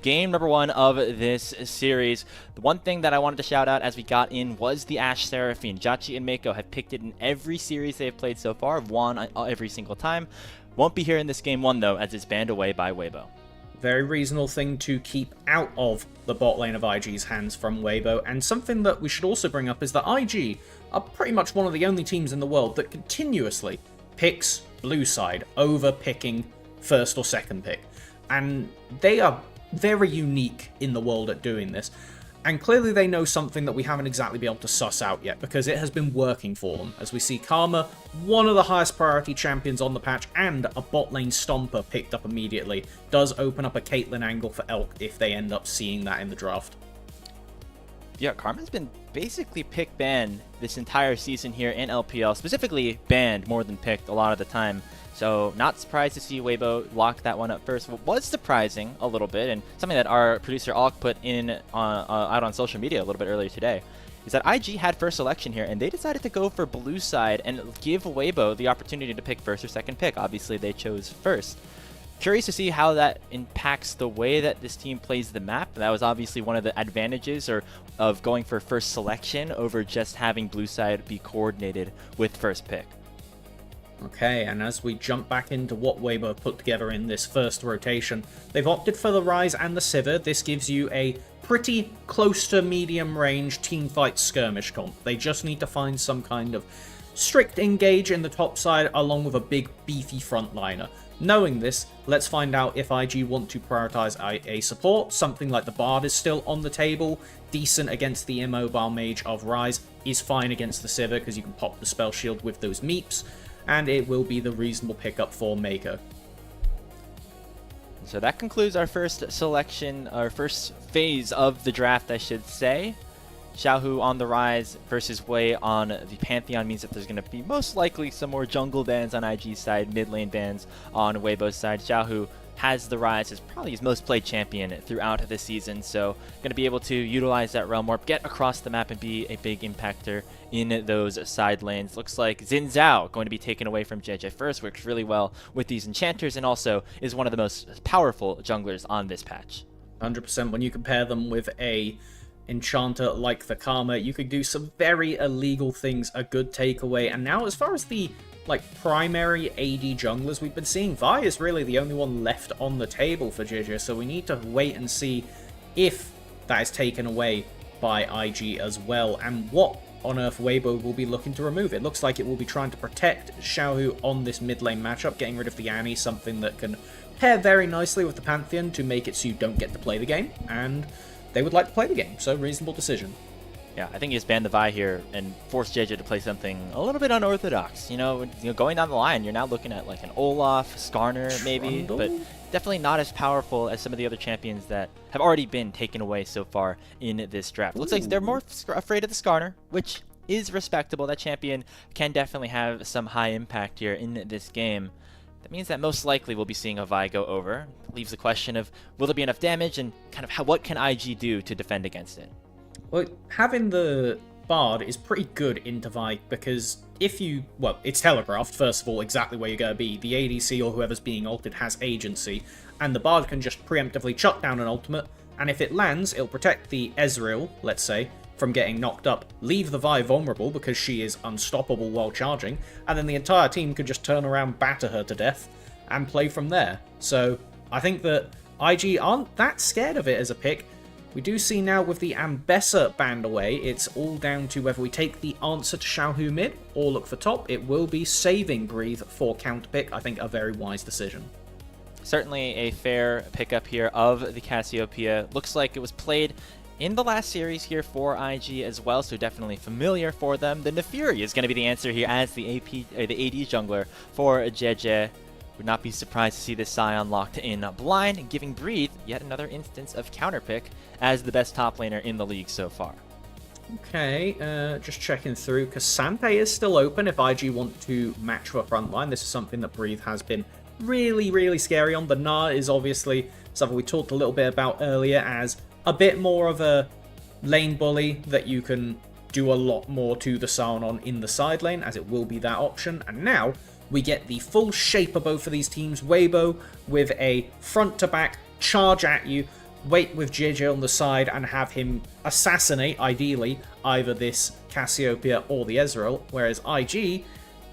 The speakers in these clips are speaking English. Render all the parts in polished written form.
game number 1 of this series. The one thing that I wanted to shout out as we got in was the Ashe Seraphine. Jiejie and Mako have picked it in every series they've played so far, have won every single time. Won't be here in this game 1 though, as it's banned away by Weibo. Very reasonable thing to keep out of the bot lane of IG's hands from Weibo, and something that we should also bring up is that IG are pretty much one of the only teams in the world that continuously picks blue side over picking first or second pick. And they are very unique in the world at doing this. And clearly they know something that we haven't exactly been able to suss out yet, because it has been working for them. As we see Karma, one of the highest priority champions on the patch, and a bot lane stomper picked up immediately, does open up a Caitlyn angle for Elk if they end up seeing that in the draft. Yeah, Karma's been basically pick banned this entire season here in LPL, specifically banned more than picked a lot of the time. So not surprised to see Weibo lock that one up first. What was surprising a little bit, and something that our producer Alk put in out on social media a little bit earlier today, is that IG had first selection here, and they decided to go for blue side and give Weibo the opportunity to pick first or second pick. Obviously, they chose first. Curious to see how that impacts the way that this team plays the map. That was obviously one of the advantages of going for first selection over just having blue side be coordinated with first pick. Okay, and as we jump back into what Weibo put together in this first rotation, they've opted for the Ryze and the Sivir. This gives you a pretty close to medium range teamfight skirmish comp. They just need to find some kind of strict engage in the top side along with a big beefy frontliner. Knowing this, let's find out if IG want to prioritize a support. Something like the Bard is still on the table. Decent against the immobile mage of Ryze, is fine against the Sivir because you can pop the spell shield with those meeps. And it will be the reasonable pickup for Mako. So that concludes our first selection, our first phase of the draft, I should say. Xiaohu on the Ryze versus Jwei on the Pantheon means that there's going to be most likely some more jungle bans on IG's side, mid lane bans on Weibo's side. Xiaohu has the Ryze as probably his most played champion throughout the season, so going to be able to utilize that realm warp, get across the map, and be a big impactor in those side lanes. Looks like Xin Zhao going to be taken away from Jiejie first, works really well with these enchanters, and also is one of the most powerful junglers on this patch. 100%. When you compare them with a enchanter like the Karma, you could do some very illegal things, a good takeaway. And now as far as the primary AD junglers we've been seeing, Vi is really the only one left on the table for Jiejie, so we need to wait and see if that is taken away by IG as well, and what on earth Weibo will be looking to remove. It looks like it will be trying to protect Xiaohu on this mid lane matchup, getting rid of the Annie, something that can pair very nicely with the Pantheon to make it so you don't get to play the game, and they would like to play the game, so reasonable decision. Yeah, I think he just banned the Vi here and forced Jiejie to play something a little bit unorthodox. You know, going down the line, you're now looking at like an Olaf, Skarner maybe, but definitely not as powerful as some of the other champions that have already been taken away so far in this draft. Looks like they're more afraid of the Skarner, which is respectable. That champion can definitely have some high impact here in this game. That means that most likely we'll be seeing a Vi go over. Leaves the question of, will there be enough damage, and kind of what can IG do to defend against it? Well, having the Bard is pretty good into Vi, because if you... well, it's telegraphed, first of all, exactly where you're going to be. The ADC or whoever's being ulted has agency, and the Bard can just preemptively chuck down an ultimate, and if it lands, it'll protect the Ezreal, let's say, from getting knocked up, leave the Vi vulnerable because she is unstoppable while charging, and then the entire team could just turn around, batter her to death, and play from there. So I think that IG aren't that scared of it as a pick. We do see now with the Ambessa banned away, it's all down to whether we take the answer to Xiaohu mid or look for top. It will be saving Breathe for counter pick. I think a very wise decision. Certainly a fair pickup here of the Cassiopeia. Looks like it was played in the last series here for IG as well, so definitely familiar for them. The Nefiri is going to be the answer here as the AD jungler for Jiejie. Would not be surprised to see this Scion locked in blind, giving Breathe yet another instance of counterpick as the best top laner in the league so far. Okay, just checking through. K'Sante is still open if IG want to match for frontline. This is something that Breathe has been really, really scary on. The Gnar is obviously something we talked a little bit about earlier as a bit more of a lane bully that you can do a lot more to the Scion on in the side lane, as it will be that option. And now we get the full shape of both of these teams. Weibo with a front to back charge at you, wait with Jiejie on the side and have him assassinate, ideally, either this Cassiopeia or the Ezreal, whereas IG,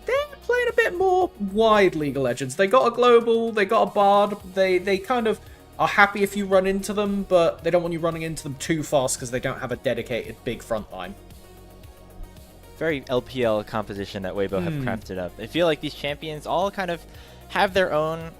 they're playing a bit more wide League of Legends. They got a global, they got a bard, they kind of are happy if you run into them, but they don't want you running into them too fast because they don't have a dedicated big front line. Very LPL composition that Weibo have crafted up. I feel like these champions all kind of have their own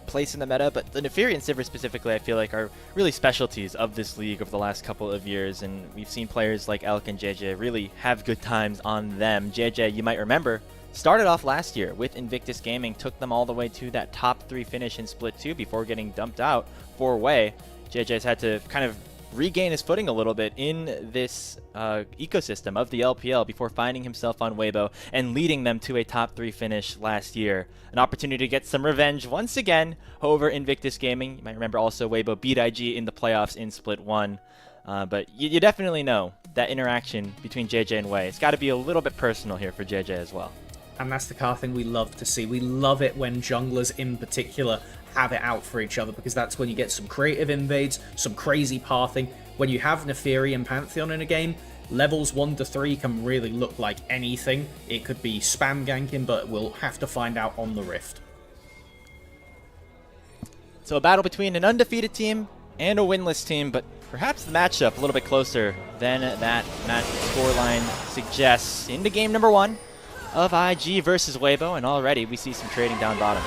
place in the meta, but the Neferi and Sivir specifically, I feel like, are really specialties of this league over the last couple of years, and we've seen players like Elk and Jiejie really have good times on them. Jiejie, you might remember, started off last year with Invictus Gaming, took them all the way to that top 3 finish in Split 2 before getting dumped out for Jwei. Jiejie's had to kind of regain his footing a little bit in this ecosystem of the LPL before finding himself on Weibo and leading them to a top 3 finish last year. An opportunity to get some revenge once again over Invictus Gaming. You might remember also Weibo beat IG in the playoffs in Split 1. But you definitely know that interaction between Jiejie and Jwei. It's got to be a little bit personal here for Jiejie as well. And that's the kind of thing we love to see. We love it when junglers in particular have it out for each other, because that's when you get some creative invades, some crazy pathing. When you have Neferi and Pantheon in a game, levels 1 to 3 can really look like anything. It could be spam ganking, but we'll have to find out on the Rift. So a battle between an undefeated team and a winless team, but perhaps the matchup a little bit closer than that match scoreline suggests. Into game number 1 of IG versus Weibo, and already we see some trading down bottom.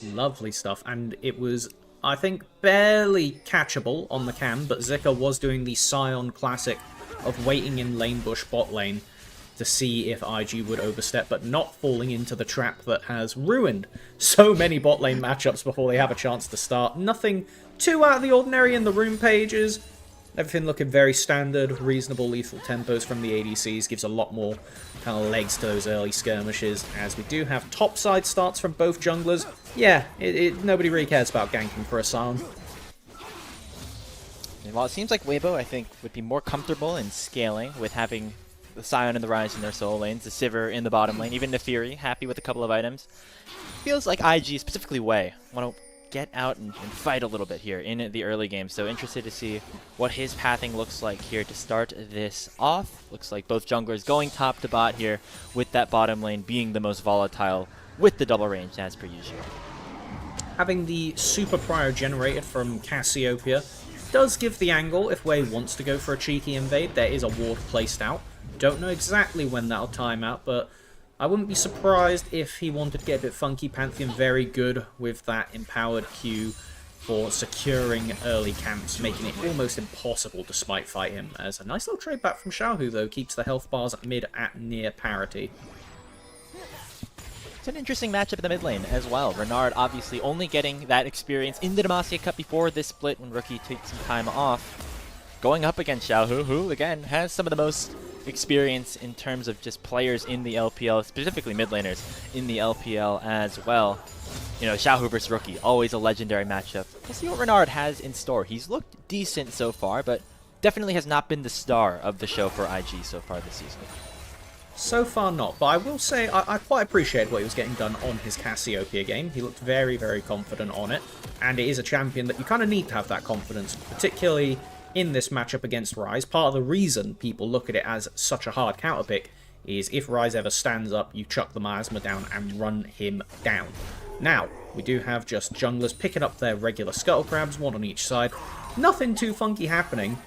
Lovely stuff, and it was, I think, barely catchable on the cam, but Zika was doing the Scion classic of waiting in lane bush bot lane to see if IG would overstep, but not falling into the trap that has ruined so many bot lane matchups before they have a chance to start. Nothing too out of the ordinary in the room pages. Everything looking very standard, reasonable lethal tempos from the ADCs, gives a lot more kind of legs to those early skirmishes, as we do have topside starts from both junglers. Yeah, nobody really cares about ganking for a Scion. And while it seems like Weibo, I think, would be more comfortable in scaling with having the Scion and the Ryze in their solo lanes, the Sivir in the bottom lane, even Neferi, happy with a couple of items. Feels like IG, specifically Jwei, want to get out and fight a little bit here in the early game. So interested to see what his pathing looks like here to start this off. Looks like both junglers going top to bot here, with that bottom lane being the most volatile with the double range as per usual. Having the super prior generated from Cassiopeia does give the angle if Jwei wants to go for a cheeky invade. There is a ward placed out. Don't know exactly when that'll time out, but I wouldn't be surprised if he wanted to get a bit funky. Pantheon very good with that empowered Q for securing early camps, making it almost impossible to smite fight him. As a nice little trade back from Xiaohu, though, keeps the health bars at mid at near parity. It's an interesting matchup in the mid lane as well. Renard obviously only getting that experience in the Demacia Cup before this split when Rookie takes some time off. Going up against Xiaohu, who, again, has some of the most experience in terms of just players in the LPL, specifically mid laners in the LPL as well. You know, Xiaohu versus Rookie, always a legendary matchup. We'll see what Renard has in store. He's looked decent so far, but definitely has not been the star of the show for IG so far this season. So far not, but I will say I quite appreciate what he was getting done on his Cassiopeia game. He looked very, very confident on it, and it is a champion that you kind of need to have that confidence, particularly in this matchup against Ryze. Part of the reason people look at it as such a hard counter pick is if Ryze ever stands up, you chuck the miasma down and run him down. Now, we do have just junglers picking up their regular scuttle crabs, one on each side. Nothing too funky happening.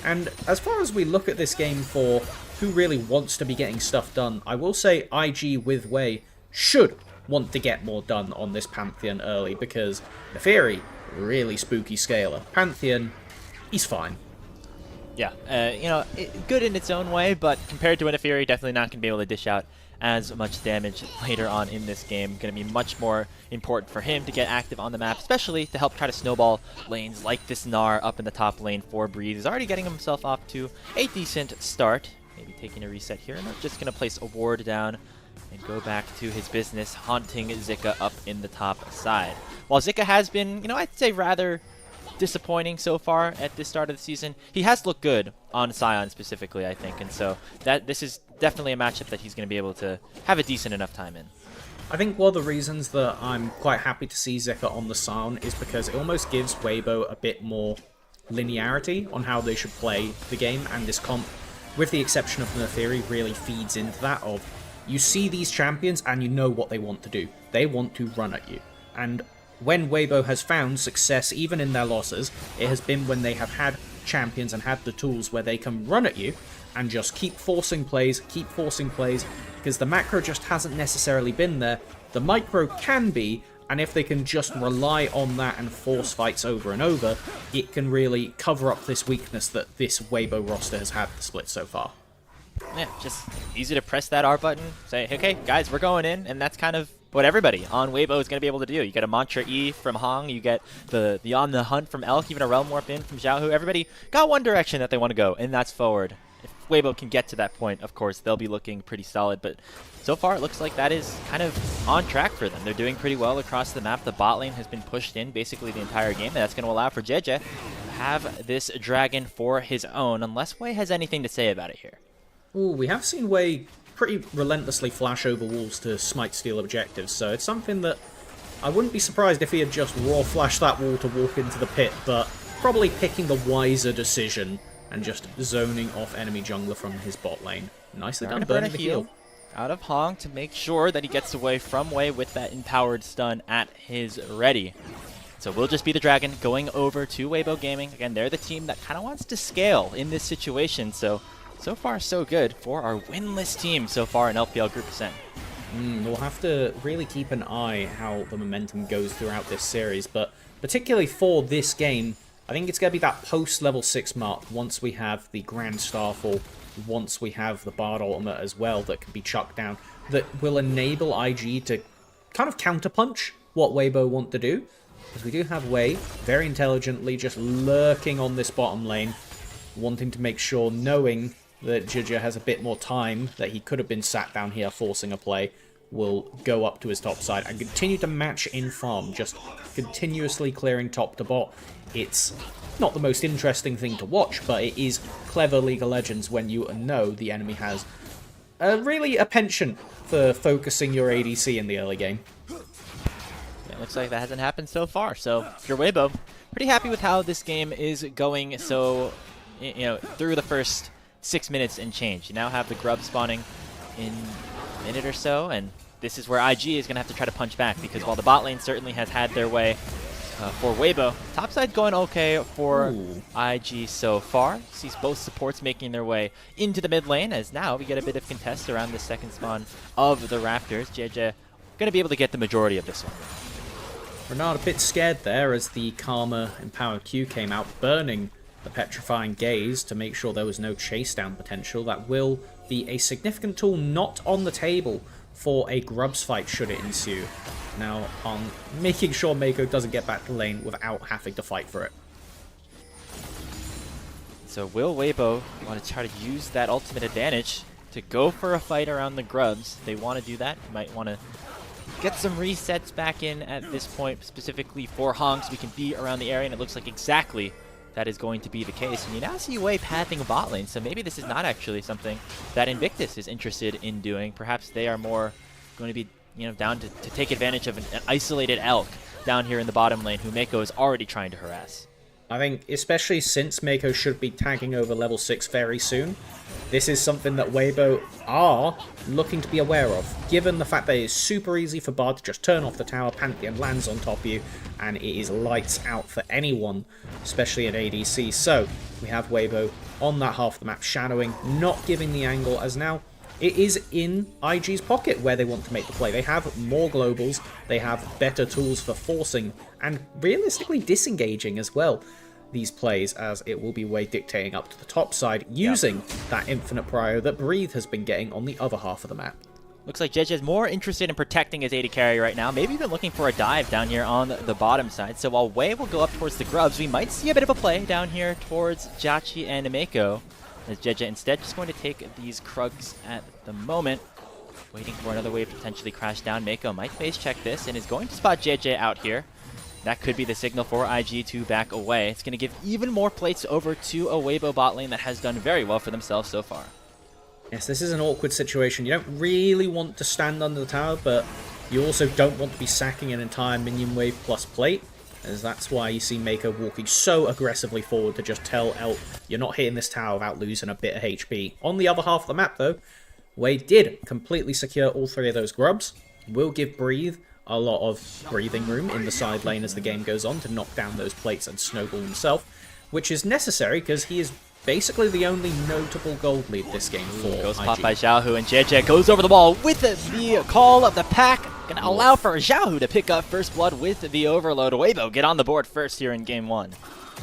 And as far as we look at this game for who really wants to be getting stuff done, I will say IG with Jwei should want to get more done on this Pantheon early, because Neferi, really spooky scaler. Pantheon, he's fine. Yeah, you know, good in its own way, but compared to Neferi, definitely not going to be able to dish out as much damage later on in this game. Going to be much more important for him to get active on the map, especially to help try to snowball lanes like this Gnar up in the top lane for Breeze. He's already getting himself off to a decent start. Maybe taking a reset here, and I'm just going to place a ward down and go back to his business, haunting Zika up in the top side. While Zika has been, you know, I'd say rather disappointing so far at this start of the season. He has looked good on Sion specifically, I think, and so this is definitely a matchup that he's going to be able to have a decent enough time in. I think one of the reasons that I'm quite happy to see Zika on the Sion is because it almost gives Weibo a bit more linearity on how they should play the game, and this comp, with the exception of Neferi, really feeds into that of you see these champions and you know what they want to do. They want to run at you. And when Weibo has found success, even in their losses, it has been when they have had champions and had the tools where they can run at you and just keep forcing plays, because the macro just hasn't necessarily been there. The micro can be, and if they can just rely on that and force fights over and over, it can really cover up this weakness that this Weibo roster has had the split so far. Yeah, just easy to press that R button, say, okay, guys, we're going in, and that's kind of what everybody on Weibo is going to be able to do. You get a Mantra E from Hong, you get the On the Hunt from Elk, even a Realm Warp in from Xiaohu. Everybody got one direction that they want to go, and that's forward. If Weibo can get to that point, of course, they'll be looking pretty solid, but so far it looks like that is kind of on track for them. They're doing pretty well across the map. The bot lane has been pushed in basically the entire game, and that's going to allow for Jiejie to have this dragon for his own, unless Wei has anything to say about it here. Ooh, we have seen Wei pretty relentlessly flash over walls to smite steal objectives, so it's something that I wouldn't be surprised if he had just raw flashed that wall to walk into the pit, but probably picking the wiser decision and just zoning off enemy jungler from his bot lane. Nicely done, burning the heal out of Hong to make sure that he gets away from Wei with that empowered stun at his ready. So we'll just be the dragon going over to Weibo Gaming. Again, they're the team that kind of wants to scale in this situation, so far so good for our winless team so far in LPL Group Ascent. We'll have to really keep an eye how the momentum goes throughout this series, but particularly for this game, I think it's going to be that post-level 6 mark once we have the Grand Starfall, once we have the Bard Ultimate as well that can be chucked down, that will enable IG to kind of counterpunch what Weibo want to do. Because we do have Wei very intelligently just lurking on this bottom lane, wanting to make sure, knowing that Jiejie has a bit more time, that he could have been sat down here forcing a play, will go up to his top side and continue to match in farm, just continuously clearing top to bot. It's not the most interesting thing to watch, but it is clever League of Legends when you know the enemy has really a penchant for focusing your ADC in the early game. It looks like that hasn't happened so far, so if you're Weibo, pretty happy with how this game is going. So, through the first 6 minutes and change, you now have the grub spawning in a minute or so, and this is where IG is going to have to try to punch back, because while the bot lane certainly has had their way for Weibo, topside going okay for IG so far. Sees both supports making their way into the mid lane, as now we get a bit of contest around the second spawn of the Raptors. Jiejie going to be able to get the majority of this one. Renard a bit scared there as the Karma empowered Q came out, burning the Petrifying Gaze to make sure there was no chase down potential. That will be a significant tool not on the table for a Grubs fight should it ensue. Now on making sure Mako doesn't get back to lane without having to fight for it. So will Weibo want to try to use that ultimate advantage to go for a fight around the Grubs? They want to do that. You might want to get some resets back in at this point, specifically for Hong, so we can be around the area, and it looks like exactly that is going to be the case. And you now see Wei pathing a bot lane, so maybe this is not actually something that Invictus is interested in doing. Perhaps they are more going to be, down to take advantage of an isolated Elk down here in the bottom lane, who Mako is already trying to harass. I think, especially since Mako should be tagging over level 6 very soon, this is something that Weibo are looking to be aware of, given the fact that it is super easy for Bard to just turn off the tower, Pantheon lands on top of you, and it is lights out for anyone, especially at ADC. So, we have Weibo on that half of the map, shadowing, not giving the angle, as now it is in IG's pocket where they want to make the play. They have more globals, they have better tools for forcing, and realistically disengaging as well these plays, as it will be Wei dictating up to the top side, using that infinite prio that Breathe has been getting on the other half of the map. Looks like Jiejie is more interested in protecting his AD carry right now, maybe even looking for a dive down here on the bottom side. So while Wei will go up towards the Grubs, we might see a bit of a play down here towards Jiejie and Mako, as Jiejie instead just going to take these Krugs at the moment, waiting for another wave to potentially crash down. Mako might face check this and is going to spot Jiejie out here. That could be the signal for IG to back away. It's going to give even more plates over to a Weibo bot lane that has done very well for themselves so far. Yes, this is an awkward situation. You don't really want to stand under the tower, but you also don't want to be sacking an entire minion wave plus plate, as that's why you see Mako walking so aggressively forward to just tell Elk, you're not hitting this tower without losing a bit of HP. On the other half of the map, though, Wei did completely secure all 3 of those grubs. Will give Breathe a lot of breathing room in the side lane as the game goes on to knock down those plates and snowball himself, which is necessary because he is basically the only notable gold lead this game for Goes IG. popped by Xiaohu, and Jiejie goes over the wall with the call of the pack. Gonna allow for Xiaohu to pick up first blood with the overload. Weibo get on the board first here in game 1.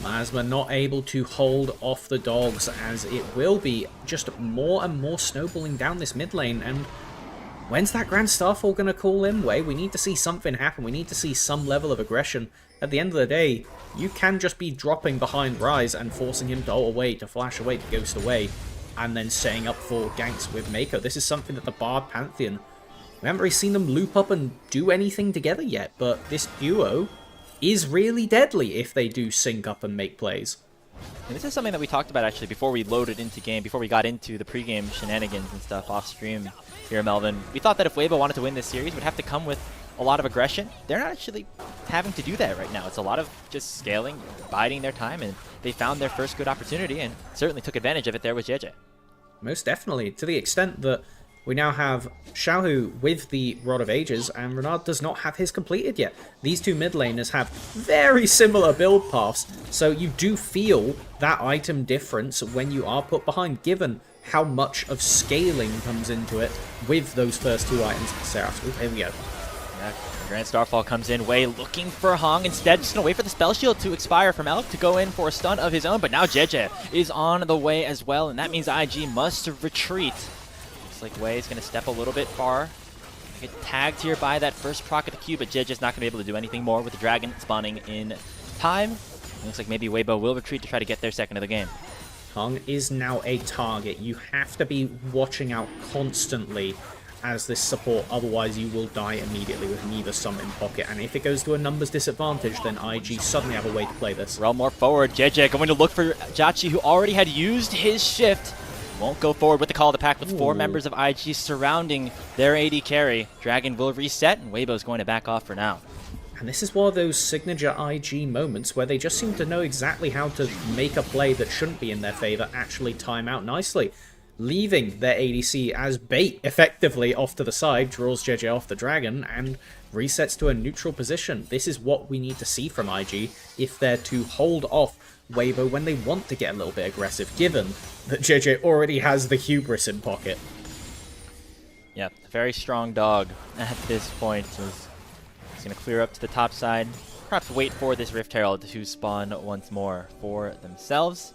Miasma not able to hold off the dogs, as it will be just more and more snowballing down this mid lane. And when's that Grand Starfall going to call in, Wei? We need to see something happen. We need to see some level of aggression. At the end of the day, you can just be dropping behind Rise and forcing him to ult away, to flash away, to ghost away, and then setting up for ganks with Mako. This is something that the Bard Pantheon, we haven't really seen them loop up and do anything together yet, but this duo is really deadly if they do sync up and make plays. And this is something that we talked about actually before we loaded into game, before we got into the pregame shenanigans and stuff off stream here, Melvin. We thought that if Weibo wanted to win this series, it would have to come with a lot of aggression. They're not actually having to do that right now. It's a lot of just scaling, biding their time, and they found their first good opportunity and certainly took advantage of it there with Jiejie. Most definitely, to the extent that we now have Xiaohu with the Rod of Ages, and Renard does not have his completed yet. These 2 mid laners have very similar build paths, so you do feel that item difference when you are put behind, given how much of scaling comes into it with those first 2 items. Seraph, ooh, here we go. Yeah, Grand Starfall comes in. Wei looking for Hong. Instead, just going to wait for the spell shield to expire from Elk to go in for a stun of his own. But now Jiejie is on the way as well, and that means IG must retreat. Looks like Wei is going to step a little bit far. Get tagged here by that first proc of the Q, but Jiejie's not going to be able to do anything more with the Dragon spawning in time. Looks like maybe Weibo will retreat to try to get their second of the game. Hong is now a target. You have to be watching out constantly as this support, otherwise you will die immediately with neither sum in pocket, and if it goes to a numbers disadvantage, then IG suddenly have a way to play this. Well, more forward. Jiejie going to look for Jiejie, who already had used his shift. Won't go forward with the call of the pack with 4 members of IG surrounding their AD carry. Dragon will reset, and Weibo's going to back off for now. And this is one of those signature IG moments where they just seem to know exactly how to make a play that shouldn't be in their favor actually time out nicely. Leaving their ADC as bait effectively off to the side, draws Jiejie off the Dragon, and resets to a neutral position. This is what we need to see from IG if they're to hold off Weibo when they want to get a little bit aggressive, given that Jiejie already has the hubris in pocket. Yep, very strong dog at this point. He's going to clear up to the top side, perhaps wait for this Rift Herald to spawn once more for themselves.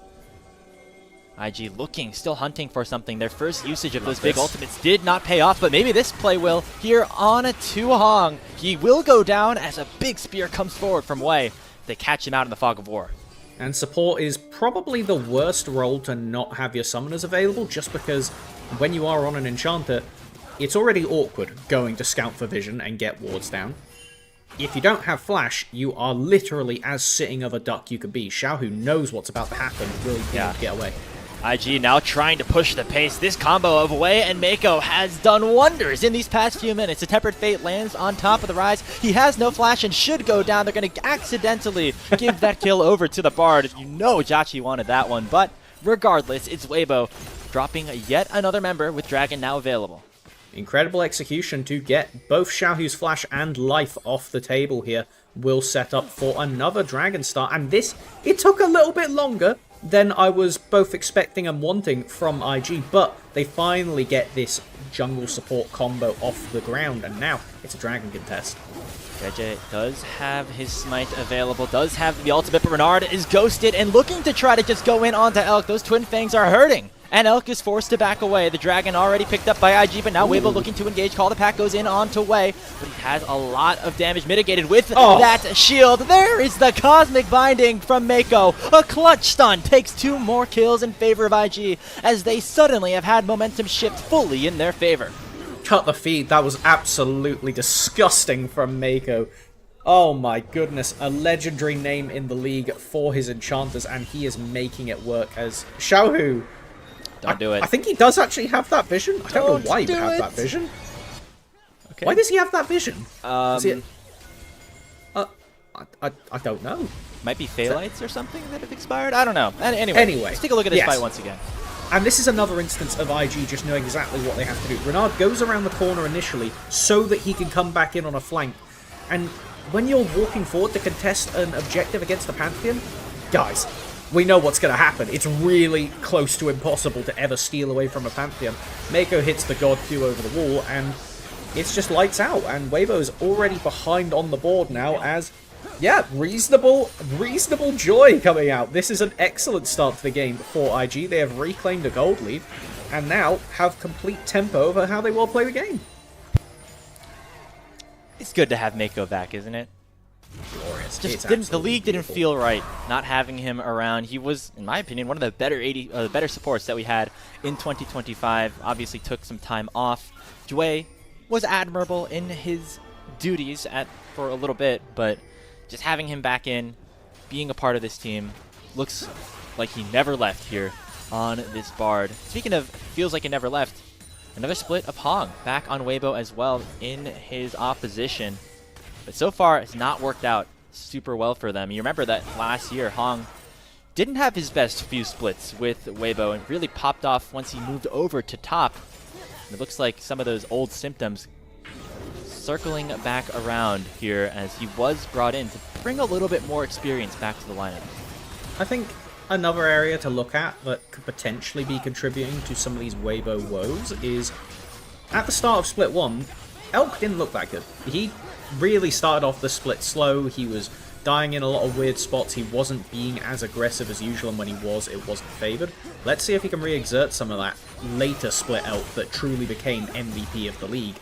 IG looking, still hunting for something. Their first usage of those big ultimates did not pay off, but maybe this play will. Here on a 2 Hong. He will go down as a big spear comes forward from Wei. They catch him out in the fog of war. And support is probably the worst role to not have your summoners available, just because when you are on an enchanter, it's already awkward going to scout for vision and get wards down. If you don't have flash, you are literally as sitting of a duck you could be. Xiaohu knows what's about to happen, will be able to get away. IG now trying to push the pace. This combo of Wei and Mako has done wonders in these past few minutes. A Tempered Fate lands on top of the Rise. He has no flash and should go down. They're going to accidentally give that kill over to the Bard. You know Jiejie wanted that one, but regardless, it's Weibo dropping yet another member with Dragon now available. Incredible execution to get both Xiaohu's flash and life off the table here. Will set up for another Dragon start, and this, it took a little bit longer than I was both expecting and wanting from IG, but they finally get this jungle support combo off the ground, and now it's a Dragon contest. Jiejie does have his smite available, does have the ultimate, but Renard is ghosted and looking to try to just go in onto Elk. Those Twin Fangs are hurting, and Elk is forced to back away. The Dragon already picked up by IG, but now Weibo looking to engage. Call the pack goes in onto Wei, but he has a lot of damage mitigated with that shield. There is the Cosmic Binding from Mako. A clutch stun takes 2 more kills in favor of IG, as they suddenly have had momentum shift fully in their favor. Cut the feed, that was absolutely disgusting from Mako. Oh my goodness, a legendary name in the league for his enchanters, and he is making it work as Xiaohu. Don't do it. I think he does actually have that vision. I don't know why he would have that vision. Okay. Why does he have that vision? I don't know. Might be Phalites or something that have expired? I don't know. Anyway, let's take a look at this fight once again. And this is another instance of IG just knowing exactly what they have to do. Renard goes around the corner initially so that he can come back in on a flank. And when you're walking forward to contest an objective against the Pantheon, guys, we know what's going to happen. It's really close to impossible to ever steal away from a Pantheon. Mako hits the God Q over the wall, and it's just lights out. And Weibo's already behind on the board now as, yeah, reasonable Jwei coming out. This is an excellent start to the game for IG. They have reclaimed a gold lead, and now have complete tempo over how they will play the game. It's good to have Mako back, isn't it? Glorious. The league didn't feel right not having him around. He was, in my opinion, one of the better supports that we had in 2025. Obviously took some time off. Jwei was admirable in his duties for a little bit, but just having him back in, being a part of this team, looks like he never left here on this Bard. Speaking of feels like he never left, another split of Hong back on Weibo as well in his opposition. But so far, it's not worked out super well for them. You remember that last year, Hong didn't have his best few splits with Weibo and really popped off once he moved over to top. And it looks like some of those old symptoms circling back around here as he was brought in to bring a little bit more experience back to the lineup. I think another area to look at that could potentially be contributing to some of these Weibo woes is at the start of Split 1, Elk didn't look that good. He really started off the split slow. He was dying in a lot of weird spots. He wasn't being as aggressive as usual, and when he was, it wasn't favoured. Let's see if he can re-exert some of that later split Elk that truly became MVP of the league.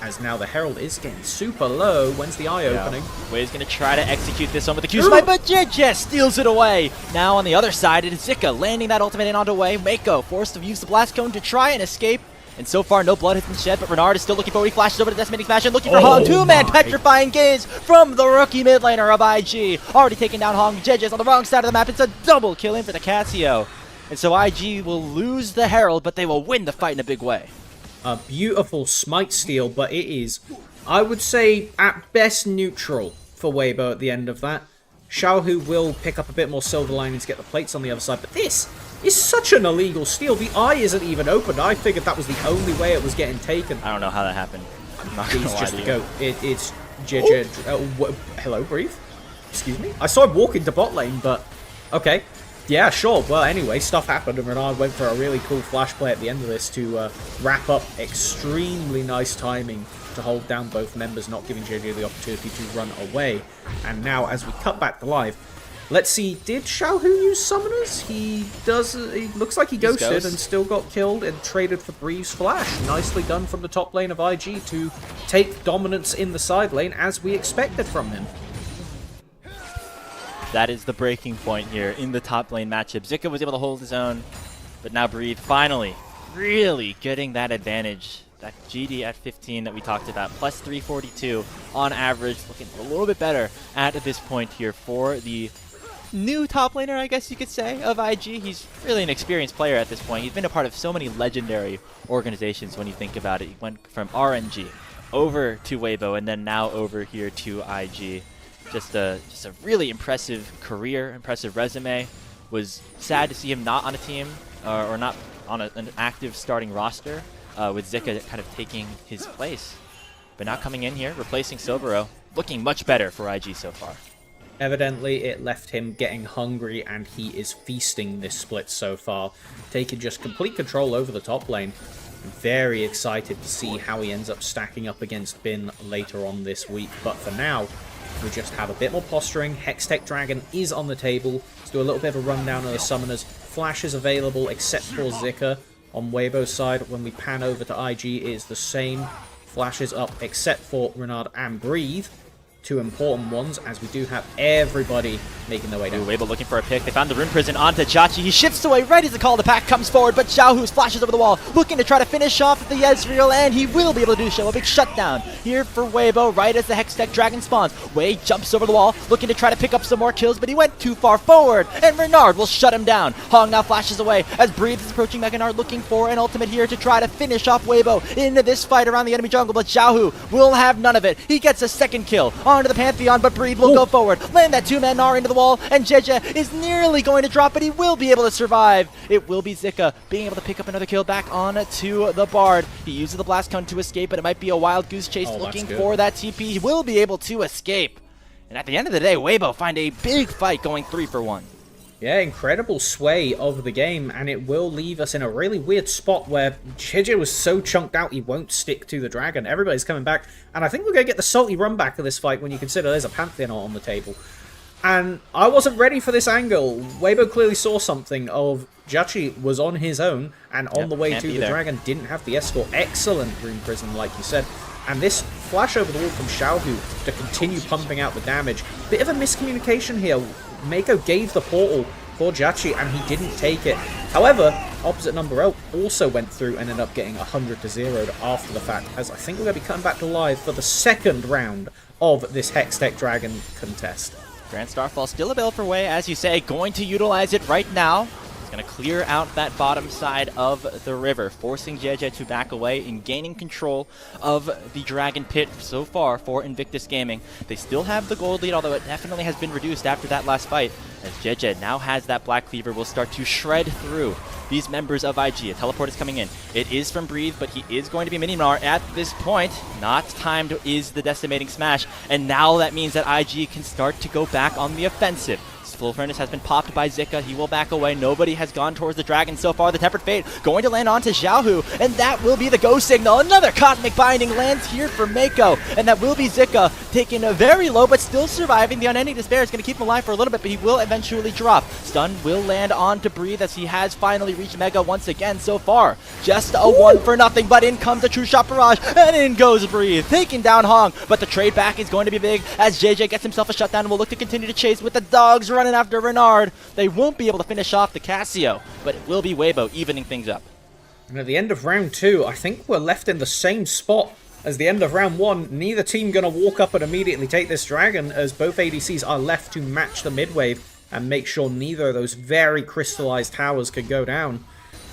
As now the Herald is getting super low. When's the eye opening? Wei's going to try to execute this one with the Q smite, but Jiejie steals it away. Now on the other side, it is Zika landing that ultimate in onto Wei. Mako forced to use the Blast Cone to try and escape. And so far, no blood has been shed, but Renard is still looking for it. He flashes over to Decimating Smash and looking for Hong. Two-man petrifying gaze from the rookie mid laner of IG. Already taking down Hong. Jiejie's on the wrong side of the map. It's a double kill in for the Casio. And so IG will lose the Herald, but they will win the fight in a big way. A beautiful smite steal, but it is, I would say, at best neutral for Weibo at the end of that. Xiaohu will pick up a bit more silver lining to get the plates on the other side, but this is such an illegal steal. The eye isn't even opened. I figured that was the only way it was getting taken. I don't know how that happened. I'm not gonna lie to you. Go. It's Jiejie. Hello, breathe. Excuse me? I saw him walk into bot lane, but okay. Yeah, sure. Well, anyway, stuff happened, and Renard went for a really cool flash play at the end of this to wrap up. Extremely nice timing to hold down both members, not giving Jiejie the opportunity to run away. And now, as we cut back to live, let's see, did Xiaohu use summoners? He does. It looks like he ghosted and still got killed and traded for Breeze's flash. Nicely done from the top lane of IG to take dominance in the side lane as we expected from him. That is the breaking point here in the top lane matchup. Zika was able to hold his own, but now Breathe finally really getting that advantage. That GD at 15 that we talked about, plus 342 on average, looking a little bit better at this point here for the new top laner, I guess you could say, of IG. He's really an experienced player at this point. He's been a part of so many legendary organizations when you think about it. He went from RNG over to Weibo and then now over here to IG. Just a really impressive career, impressive resume. Was sad to see him not on a team or not on an active starting roster with Zika kind of taking his place. But now coming in here, replacing Soboro, looking much better for IG so far. Evidently, it left him getting hungry, and he is feasting this split so far, taking just complete control over the top lane. Very excited to see how he ends up stacking up against Bin later on this week. But for now, we just have a bit more posturing. Hextech Dragon is on the table. Let's do a little bit of a rundown of the summoners. Flash is available except for Zika. On Weibo's side, when we pan over to IG, it is the same. Flashes up except for Renard and Breathe. two important ones, as we do have everybody making their way down. Weibo looking for a pick. They found the Rune Prison onto Jiejie. He shifts away right as the call to pack comes forward, but Xiaohu flashes over the wall, looking to try to finish off the Ezreal, and he will be able to do so. A big shutdown here for Weibo right as the Hextech Dragon spawns. Wei jumps over the wall, looking to try to pick up some more kills, but he went too far forward, and Renard will shut him down. Hong now flashes away as Breathe is approaching Mega Nard, looking for an ultimate here to try to finish off Weibo into this fight around the enemy jungle, but Xiaohu will have none of it. He gets a second kill onto the Pantheon, but Breathe will go forward, land that two-man Gnar into the wall, and Jiejie is nearly going to drop, but he will be able to survive. It will be Zika being able to pick up another kill back on to the Bard. He uses the Blast Cone to escape, but it might be a wild goose chase looking for that TP. He will be able to escape. And at the end of the day, Weibo find a big fight going 3-for-1. Yeah, incredible sway of the game, and it will leave us in a really weird spot where Jiejie was so chunked out he won't stick to the dragon. Everybody's coming back, and I think we're going to get the salty run back of this fight when you consider there's a Pantheon on the table. And I wasn't ready for this angle. Weibo clearly saw something of Jiejie was on his own, and on the way to the dragon, didn't have the escort. Excellent Rune Prison, like you said. And this flash over the wall from Xiaohu to continue pumping out the damage. Bit of a miscommunication here. Mako gave the portal for Jiejie, and he didn't take it. However, opposite number L also went through and ended up getting 100-0'd after the fact, as I think we're going to be coming back to live for the second round of this Hextech Dragon contest. Grand Starfall still available for Wei, as you say, going to utilize it right now. He's going to clear out that bottom side of the river, forcing Jiejie to back away and gaining control of the Dragon Pit so far for Invictus Gaming. They still have the gold lead, although it definitely has been reduced after that last fight, as Jiejie now has that Black Cleaver, will start to shred through these members of IG. A teleport is coming in. It is from Breathe, but he is going to be Mini-Gnar at this point. Not timed is the decimating smash, and now that means that IG can start to go back on the offensive. Full Furnace has been popped by Zika. He will back away. Nobody has gone towards the dragon so far. The Tempered Fate going to land onto Xiaohu, and that will be the go signal. Another Cosmic Binding lands here for Mako, and that will be Zika taking a very low but still surviving. The Unending Despair is going to keep him alive for a little bit, but he will eventually drop. Stun will land onto Breathe as he has finally reached Mega once again so far. Just a 1-for-0, but in comes the True Shot Barrage, and in goes Breathe, taking down Hong, but the trade back is going to be big as Jiejie gets himself a shutdown and will look to continue to chase with the dogs running after Renard. They won't be able to finish off the Cassio, but it will be Weibo evening things up. And at the end of round 2, I think we're left in the same spot as the end of round 1. Neither team going to walk up and immediately take this dragon, as both ADCs are left to match the mid wave and make sure neither of those very crystallized towers could go down.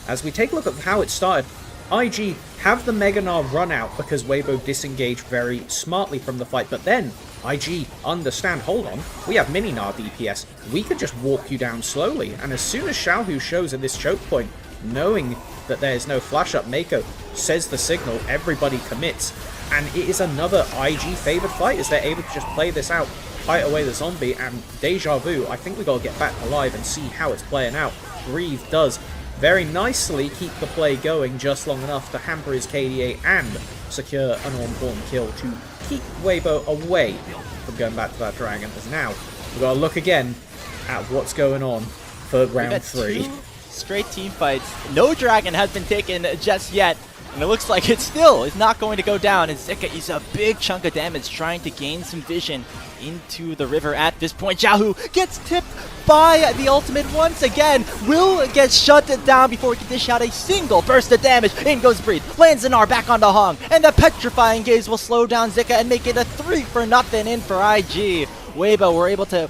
As we take a look at how it started, IG have the Mega Gnar run out because Weibo disengaged very smartly from the fight, but then IG understand, hold on, we have Mini Gnar DPS, we could just walk you down slowly. And as soon as Xiaohu shows at this choke point, knowing that there is no flash up, Mako says the signal, everybody commits, and it is another IG favored fight as they're able to just play this out, fight away the zombie. And Deja Vu, I think we got to get back alive and see how it's playing out. Breathe does very nicely keep the play going just long enough to hamper his KDA and secure an all-important kill to keep Weibo away from going back to that dragon. As now we've got to look again at what's going on for round 3. Straight team fights. No dragon has been taken just yet, and it looks like it still is not going to go down. And Zika is a big chunk of damage trying to gain some vision into the river at this point. Xiaohu gets tipped by the ultimate once again. Will get shut down before he can dish out a single burst of damage. In goes Breathe. Lands an R back onto Hong. And the Petrifying Gaze will slow down Zika and make it a 3-for-0 in for IG. Weibo were able to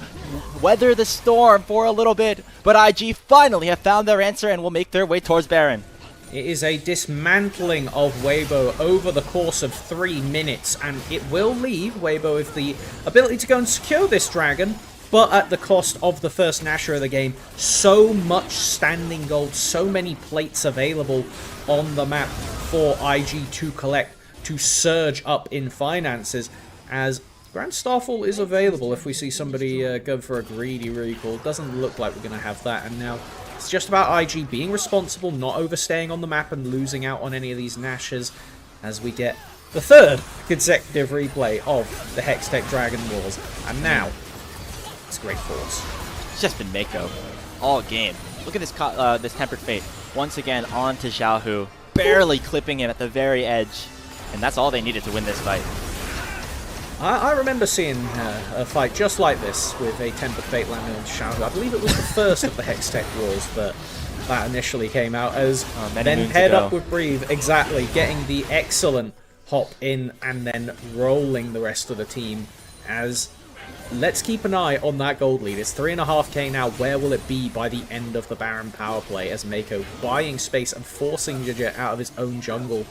weather the storm for a little bit, but IG finally have found their answer and will make their way towards Baron. It is a dismantling of Weibo over the course of 3 minutes, and it will leave Weibo with the ability to go and secure this dragon, but at the cost of the first Nashor of the game. So much standing gold, so many plates available on the map for IG to collect, to surge up in finances, as Grand Starfall is available if we see somebody go for a greedy recall. Doesn't look like we're going to have that, and now it's just about IG being responsible, not overstaying on the map and losing out on any of these Nashers, as we get the 3rd consecutive replay of the Hextech Dragon Wars. And now, it's Great Force. It's just been Mako all game. Look at this this Tempered Fate. Once again onto Xiaohu, barely clipping him at the very edge. And that's all they needed to win this fight. I remember seeing a fight just like this with a Tempered Fate landing on Xiaohu. I believe it was the first of the Hextech Wars that initially came out, as then paired up with Breathe, exactly, getting the excellent hop in and then rolling the rest of the team. As let's keep an eye on that gold lead. It's 3.5k now. Where will it be by the end of the Baron power play, as Mako buying space and forcing Jiejie out of his own jungle?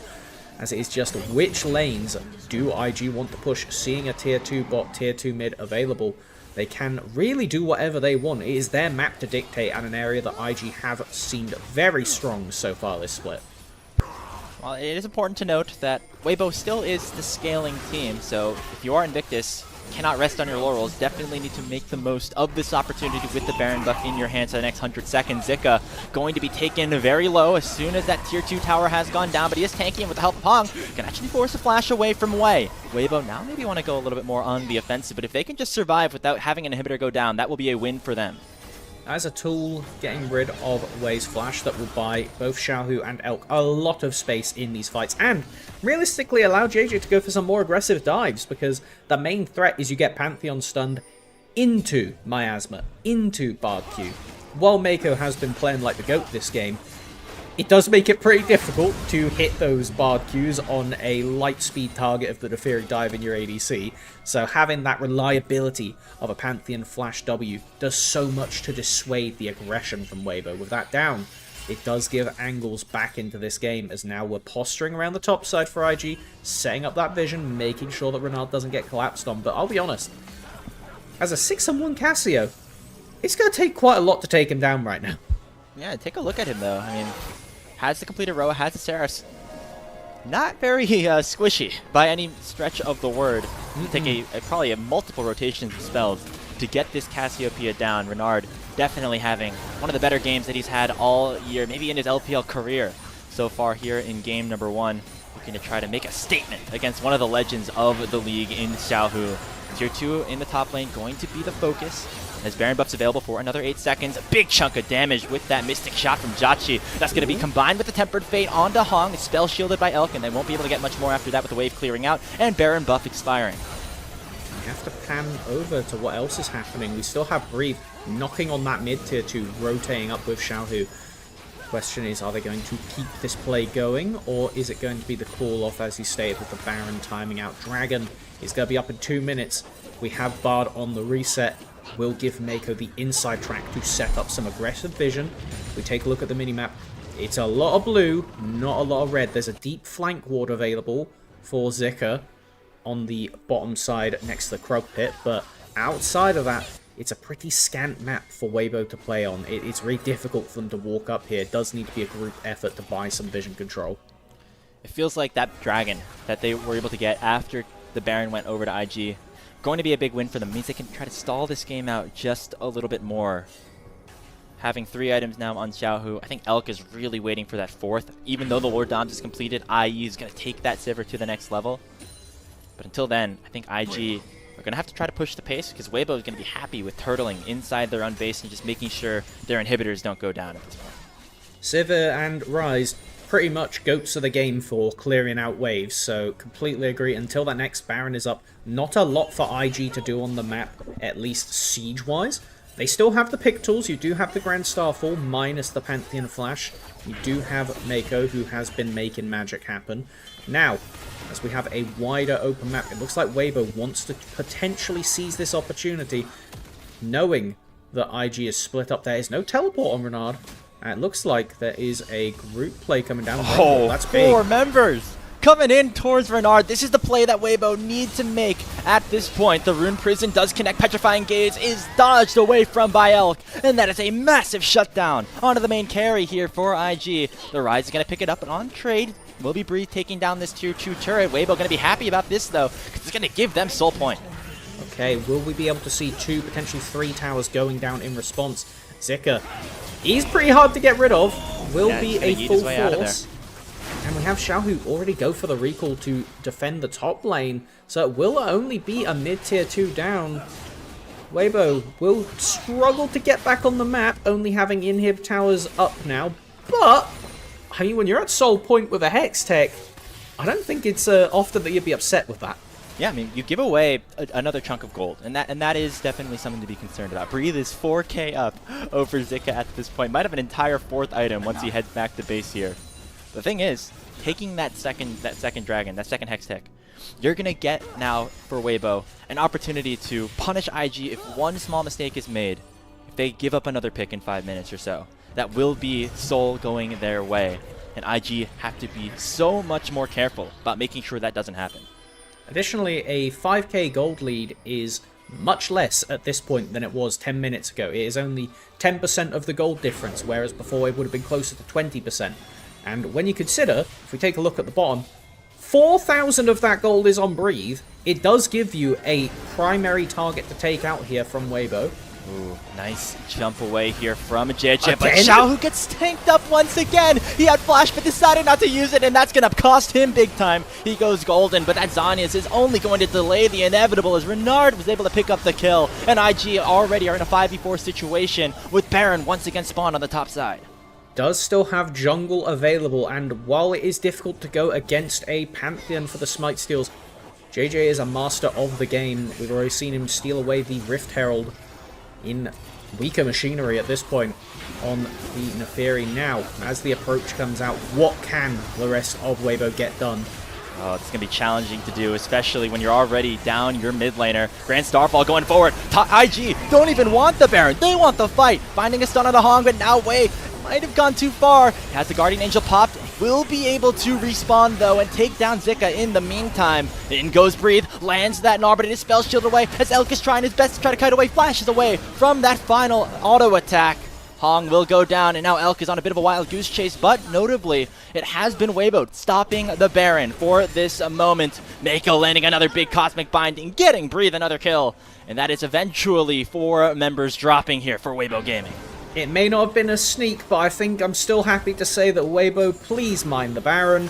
As it is just which lanes do IG want to push? Seeing a tier 2 bot, tier 2 mid available, they can really do whatever they want. It is their map to dictate, and an area that IG have seemed very strong so far this split. Well, it is important to note that Weibo still is the scaling team, so if you are Invictus, cannot rest on your laurels. Definitely need to make the most of this opportunity with the Baron buff in your hands for the next 100 seconds. Zika going to be taken very low as soon as that tier 2 tower has gone down, but he is tanking, and with the help of Hong, can actually force a flash away from Wei. Weibo now maybe want to go a little bit more on the offensive, but if they can just survive without having an inhibitor go down, that will be a win for them. As a tool, getting rid of Wei's flash, that will buy both Xiaohu and Elk a lot of space in these fights, and realistically allow Jiejie to go for some more aggressive dives, because the main threat is you get Pantheon stunned into Miasma, into Bard Q. While Mako has been playing like the GOAT this game, it does make it pretty difficult to hit those Bard Qs on a light speed target of the Deferi dive in your ADC, so having that reliability of a Pantheon Flash W does so much to dissuade the aggression from Weibo. With that down, it does give angles back into this game, as now we're posturing around the top side for IG, setting up that vision, making sure that Renard doesn't get collapsed on. But I'll be honest, as a 6-1 Cassio, it's going to take quite a lot to take him down right now. Yeah, take a look at him though. I mean, has the completed row, has the Saris. Not very squishy by any stretch of the word. Take probably a multiple rotations of spells to get this Cassiopeia down. Renard definitely having one of the better games that he's had all year, maybe in his LPL career so far here in game number 1. Looking to try to make a statement against one of the legends of the league in Xiaohu. Tier 2 in the top lane going to be the focus. As Baron buff's available for another 8 seconds. A big chunk of damage with that Mystic Shot from Jiejie. That's going to be combined with the Tempered Fate onto Hong. It's spell shielded by Elk, and they won't be able to get much more after that with the wave clearing out and Baron buff expiring. We have to pan over to what else is happening. We still have Breathe knocking on that mid tier 2, rotating up with Xiaohu. Question is, are they going to keep this play going, or is it going to be the call off, as you stated, with the Baron timing out? Dragon is going to be up in 2 minutes. We have Bard on the reset. Will give Mako the inside track to set up some aggressive vision. We take a look at the minimap. It's a lot of blue, not a lot of red. There's a deep flank ward available for Zika on the bottom side next to the Krug pit, but outside of that, it's a pretty scant map for Weibo to play on. It's really difficult for them to walk up here. It does need to be a group effort to buy some vision control. It feels like that Dragon that they were able to get after the Baron went over to IG, going to be a big win for them. It means they can try to stall this game out just a little bit more. Having 3 items now on Xiaohu, I think Elk is really waiting for that 4th. Even though the Lord Doms is completed, IE is going to take that Sivir to the next level. But until then, I think IG are going to have to try to push the pace, because Weibo is going to be happy with turtling inside their own base and just making sure their inhibitors don't go down at this point. Sivir and Ryze pretty much goats of the game for clearing out waves, so completely agree. Until that next Baron is up, not a lot for IG to do on the map, at least siege-wise. They still have the pick tools. You do have the Grand Starfall minus the Pantheon Flash. You do have Mako, who has been making magic happen. Now, as we have a wider open map, it looks like Weibo wants to potentially seize this opportunity, knowing that IG is split up. There is no teleport on Renard. And it looks like there is a group play coming down. Oh, that's big. 4 members coming in towards Renard. This is the play that Weibo need to make at this point. The Rune Prison does connect. Petrifying Gaze is dodged away from by Elk. And that is a massive shutdown onto the main carry here for IG. The Rise is going to pick it up, and on trade will be Breathe taking down this tier 2 turret. Weibo going to be happy about this, though, because it's going to give them soul point. Okay, will we be able to see 2, potentially 3 towers going down in response? Zika, he's pretty hard to get rid of. Will be a full force. And we have Xiaohu already go for the recall to defend the top lane. So it will only be a mid-tier 2 down. Weibo will struggle to get back on the map, only having inhib towers up now. But, I mean, when you're at soul point with a Hex Tech, I don't think it's often that you'd be upset with that. Yeah, I mean, you give away another chunk of gold, and that is definitely something to be concerned about. Breathe is 4k up over Zika at this point. Might have an entire 4th item once he heads back to base here. The thing is, taking that second dragon, that second Hex Tech, you're going to get now, for Weibo, an opportunity to punish IG if one small mistake is made. If they give up another pick in 5 minutes or so, that will be Seoul going their way. And IG have to be so much more careful about making sure that doesn't happen. Additionally, a 5k gold lead is much less at this point than it was 10 minutes ago. It is only 10% of the gold difference, whereas before it would have been closer to 20%. And when you consider, if we take a look at the bottom, 4,000 of that gold is on Breathe. It does give you a primary target to take out here from Weibo. Ooh, nice jump away here from Jiejie, but Xiaohu gets tanked up once again. He had flash, but decided not to use it, and that's going to cost him big time. He goes golden, but that Zanias is only going to delay the inevitable as Renard was able to pick up the kill, and IG already are in a 5v4 situation with Baron once again spawned on the top side. Does still have jungle available, and while it is difficult to go against a Pantheon for the Smite Steals, Jiejie is a master of the game. We've already seen him steal away the Rift Herald in weaker machinery at this point on the Neferi. Now, as the approach comes out, what can the rest of Weibo get done? Oh, it's going to be challenging to do, especially when you're already down your mid laner. Grand Starfall going forward. IG don't even want the Baron. They want the fight. Finding a stun on the Hong, but now Wei might have gone too far. Has the Guardian Angel popped. Will be able to respawn, though, and take down Zika in the meantime. In goes Breathe. Lands that Gnar, but it is spell shield away as Elk is trying his best to try to kite away. Flashes away from that final auto attack. Hong will go down, and now Elk is on a bit of a wild goose chase, but notably, it has been Weibo stopping the Baron for this moment. Mako landing another big Cosmic Binding, getting Breathe another kill, and that is eventually 4 members dropping here for Weibo Gaming. It may not have been a sneak, but I think I'm still happy to say that Weibo, please mind the Baron.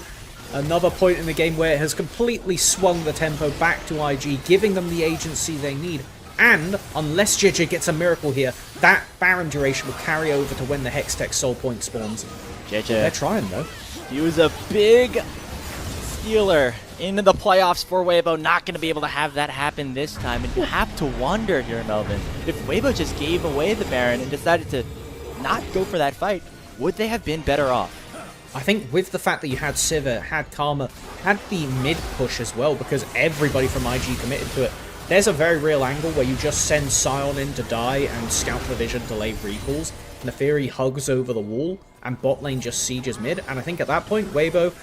Another point in the game where it has completely swung the tempo back to IG, giving them the agency they need. And, unless Jiejie gets a miracle here, that Baron duration will carry over to when the Hextech Soul Point spawns. Jiejie, they're trying, though. He was a big stealer into the playoffs for Weibo. Not going to be able to have that happen this time. And you have to wonder here, Melvin, if Weibo just gave away the Baron and decided to not go for that fight, would they have been better off? I think with the fact that you had Sivir, had Karma, had the mid push as well, because everybody from IG committed to it, there's a very real angle where you just send Sion in to die and scout the vision, delay recalls. Neferi hugs over the wall, and bot lane just sieges mid. And I think at that point, Weibo,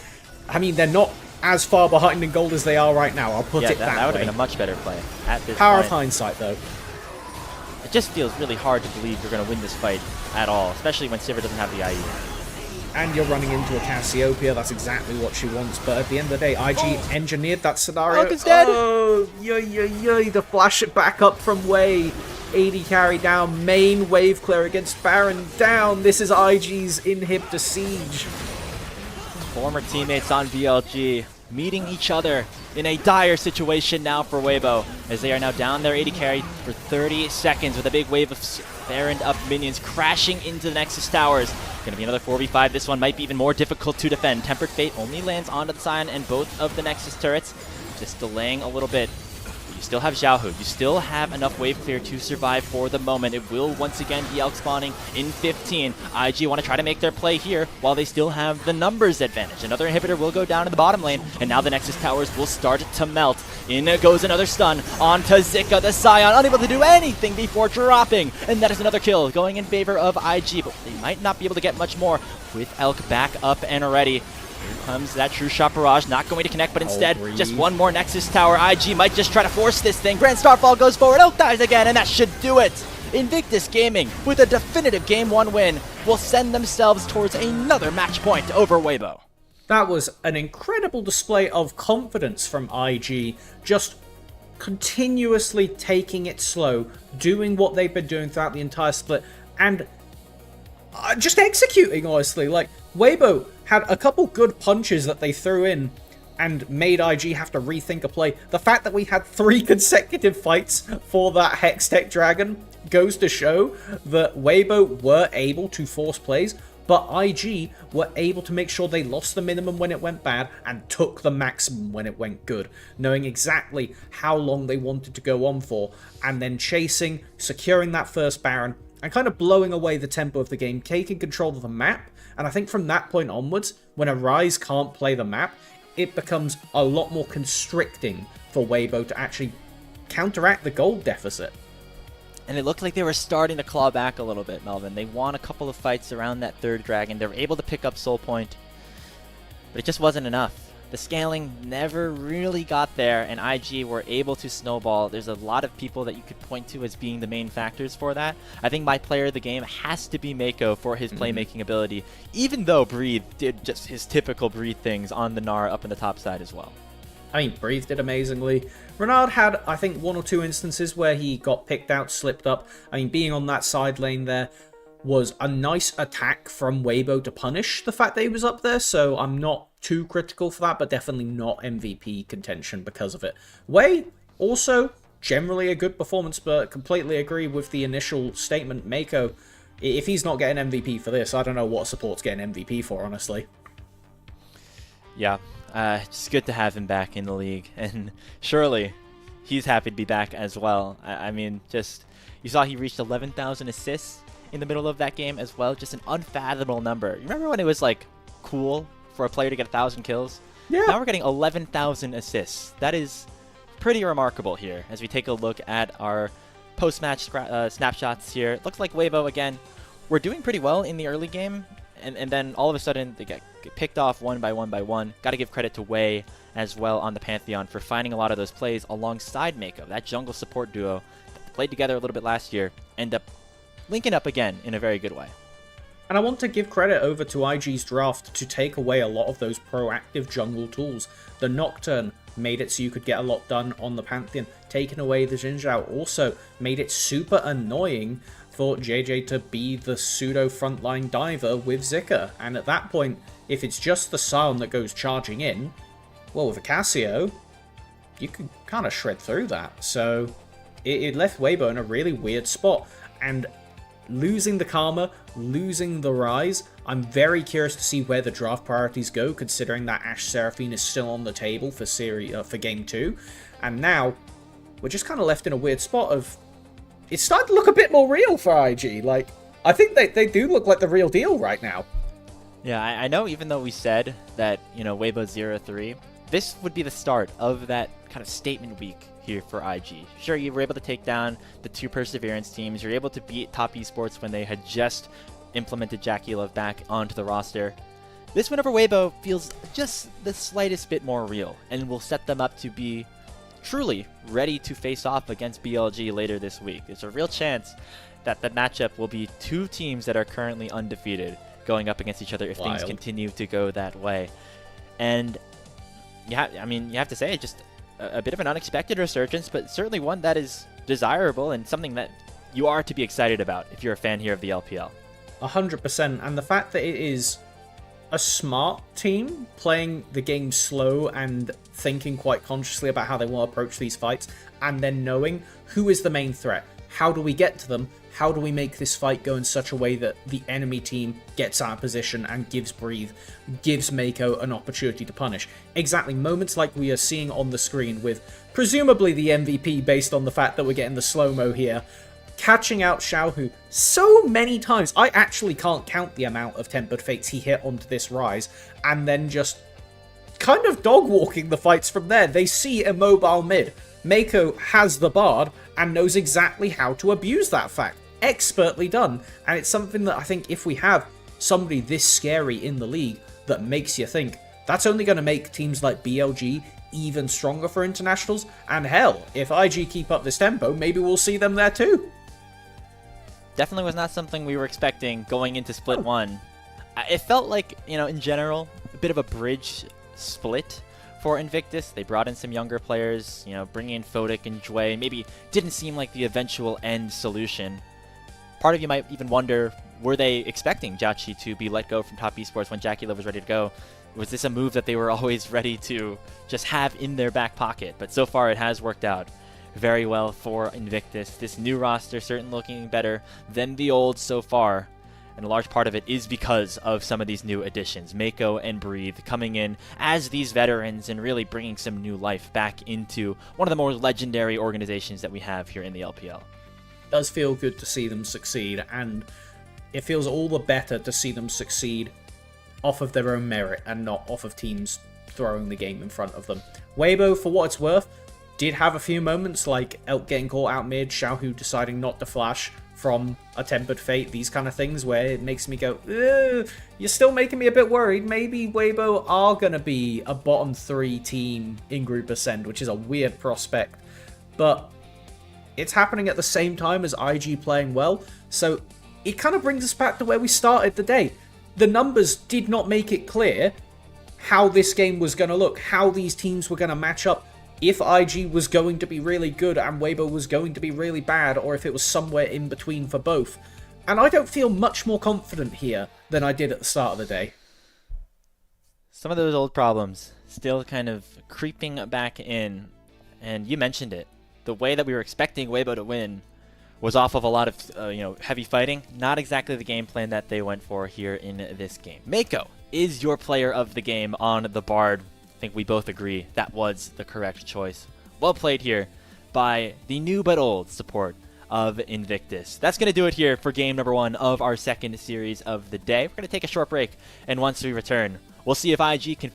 I mean, they're not as far behind in gold as they are right now. I'll put it that way. That would have been a much better play at this Power point. of hindsight, though. It just feels really hard to believe you're going to win this fight at all, especially when Sivir doesn't have the IE. And you're running into a Cassiopeia. That's exactly what she wants. But at the end of the day, IG engineered that scenario. Elk is dead. Oh, yay, to flash it back up from Wei. 80 carry down. Main wave clear against Baron down. This is IG's inhib to siege. Former teammates on VLG meeting each other in a dire situation now for Weibo, as they are now down their 80 carry for 30 seconds with a big wave of Baron up minions crashing into the Nexus towers. Gonna be another 4v5. This one might be even more difficult to defend. Tempered Fate only lands onto the Scion and both of the Nexus turrets, just delaying a little bit. But you still have Xiaohu. You still have enough wave clear to survive for the moment. It will once again be Elk spawning in 15. IG want to try to make their play here while they still have the numbers advantage. Another inhibitor will go down in the bottom lane, and now the Nexus towers will start to melt. In goes another stun onto Zika, the Scion, unable to do anything before dropping. And that is another kill going in favor of IG, but they might not be able to get much more with Elk back up and ready. Here comes that True Shot Barrage, not going to connect, but instead, just one more Nexus Tower. IG might just try to force this thing. Grand Starfall goes forward, Elk dies again, and that should do it. Invictus Gaming, with a definitive Game 1 win, will send themselves towards another match point over Weibo. That was an incredible display of confidence from IG, just continuously taking it slow, doing what they've been doing throughout the entire split, and just executing, honestly. Like, Weibo had a couple good punches that they threw in and made IG have to rethink a play. The fact that we had 3 consecutive fights for that Hextech Dragon goes to show that Weibo were able to force plays, but IG were able to make sure they lost the minimum when it went bad and took the maximum when it went good, knowing exactly how long they wanted to go on for, and then chasing, securing that first Baron, and kind of blowing away the tempo of the game, taking control of the map. And I think from that point onwards, when a Ryze can't play the map, it becomes a lot more constricting for Weibo to actually counteract the gold deficit. And it looked like they were starting to claw back a little bit, Melvin. They won a couple of fights around that third dragon. They were able to pick up Soul Point, but it just wasn't enough. The scaling never really got there, and IG were able to snowball. There's a lot of people that you could point to as being the main factors for that. I think my player of the game has to be Mako for his playmaking ability, even though Breathe did just his typical Breathe things on the Gnar up in the top side as well. I mean, Breathe did amazingly. Renard had, I think, 1 or 2 instances where he got picked out, slipped up. I mean, being on that side lane there was a nice attack from Weibo to punish the fact that he was up there, so I'm not too critical for that, but definitely not MVP contention because of it. Wei, also, generally a good performance, but completely agree with the initial statement. Mako, if he's not getting MVP for this, I don't know what support's getting MVP for, honestly. Yeah. It's good to have him back in the league, and surely he's happy to be back as well. I mean, just, you saw he reached 11,000 assists in the middle of that game as well, just an unfathomable number. You remember when it was, like, cool for a player to get 1,000 kills? Yeah. Now we're getting 11,000 assists. That is pretty remarkable here, as we take a look at our post-match snapshots here. It looks like Weibo, again, we're doing pretty well in the early game, and then all of a sudden they get picked off one by one. Got to give credit to Wei as well on the Pantheon for finding a lot of those plays alongside Mako. That jungle support duo that played together a little bit last year end up linking up again in a very good way. And I want to give credit over to IG's draft to take away a lot of those proactive jungle tools. The Nocturne made it so you could get a lot done on the Pantheon. Taking away the Xin Zhao also made it super annoying for Jiejie to be the pseudo frontline diver with Zika. And at that point, if it's just the Sion that goes charging in, well, with a Cassio, you can kind of shred through that. So it left Weibo in a really weird spot. And losing the Karma, losing the Ryze, I'm very curious to see where the draft priorities go, considering that Ashe Seraphine is still on the table for Game 2. And now, we're just kind of left in a weird spot of, it's starting to look a bit more real for IG. Like, I think they do look like the real deal right now. Yeah, I know, even though we said that, you know, Weibo 0-3, this would be the start of that kind of statement week here for IG. Sure, you were able to take down the 2 Perseverance teams. You're able to beat Top Esports when they had just implemented Jiejie Love back onto the roster. This win over Weibo feels just the slightest bit more real, and will set them up to be truly ready to face off against BLG later this week. There's a real chance that the matchup will be 2 teams that are currently undefeated going up against each other if things continue to go that way. And yeah, I mean, you have to say, just a bit of an unexpected resurgence, but certainly one that is desirable and something that you are to be excited about if you're a fan here of the LPL. 100%, and the fact that it is a smart team playing the game slow and thinking quite consciously about how they want to approach these fights, and then knowing who is the main threat, how do we get to them, how do we make this fight go in such a way that the enemy team gets out of position and gives Breathe, gives Mako an opportunity to punish. Exactly, moments like we are seeing on the screen with presumably the MVP based on the fact that we're getting the slow-mo here, catching out Xiaohu so many times. I actually can't count the amount of Tempered Fates he hit onto this Ryze, and then just kind of dog-walking the fights from there. They see a mobile mid. Mako has the Bard and knows exactly how to abuse that fact. Expertly done, and it's something that I think if we have somebody this scary in the league that makes you think, that's only going to make teams like BLG even stronger for internationals, and hell, if IG keep up this tempo, maybe we'll see them there too. Definitely was not something we were expecting going into Split 1. It felt like, you know, in general, a bit of a bridge split for Invictus. They brought in some younger players, you know, bringing in Photic and Jwei. Maybe didn't seem like the eventual end solution. Part of you might even wonder, were they expecting Jiejie to be let go from Top Esports when Jiejie Love was ready to go? Was this a move that they were always ready to just have in their back pocket? But so far it has worked out very well for Invictus. This new roster certainly looking better than the old so far. And a large part of it is because of some of these new additions, Mako and Breathe coming in as these veterans and really bringing some new life back into one of the more legendary organizations that we have here in the LPL. It does feel good to see them succeed, and it feels all the better to see them succeed off of their own merit and not off of teams throwing the game in front of them. Weibo, for what it's worth, did have a few moments like Elk getting caught out mid, Xiaohu deciding not to flash from a tempered fate, these kind of things where it makes me go, you're still making me a bit worried. Maybe Weibo are going to be a bottom 3 team in Group Ascend, which is a weird prospect. But it's happening at the same time as IG playing well, so it kind of brings us back to where we started the day. The numbers did not make it clear how this game was going to look, how these teams were going to match up, if IG was going to be really good and Weibo was going to be really bad, or if it was somewhere in between for both. And I don't feel much more confident here than I did at the start of the day. Some of those old problems still kind of creeping back in, and you mentioned it. The way that we were expecting Weibo to win was off of a lot of heavy fighting. Not exactly the game plan that they went for here in this game. Mako is your player of the game on the Bard. I think we both agree that was the correct choice. Well played here by the new but old support of Invictus. That's going to do it here for game number 1 of our second series of the day. We're going to take a short break, and once we return, we'll see if IG can